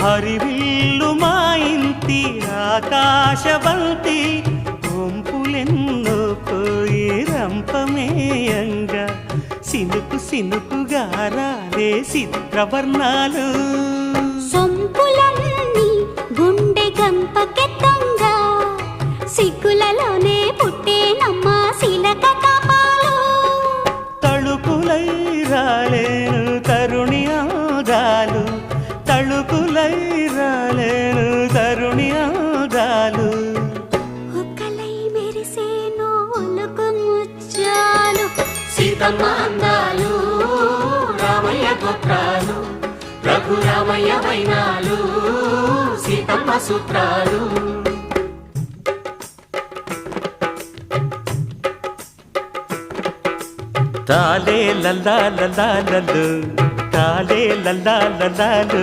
హరివిల్లు మా ఇంటి ఆకాశవంతి ఒంపులెన్నో పోయి రంపమేయంగా సినుకు సినుకుగా రాలే చిత్రవర్ణాలు సొంపులన్నీ గుండె గంపకెత్తంగా సిగ్గులలోనే పుట్టేనమ్మా శిలక కాపాలు తళుకులై రాలేను తరుణి ఆదాలు తళుకులై రాలేను తరుణి ఆదాలు ఒక్కలై మెరిసేను ఒలుకు ముచ్చాలు సీతమ్మ అందాలు రామయ్య గోత్రాలు రఘురామయ్య వైనాలు సీతమ్మ సూత్రాలు తాలే లల్లా లల్లా లల్లు తాలే లల్లా లల్లాలు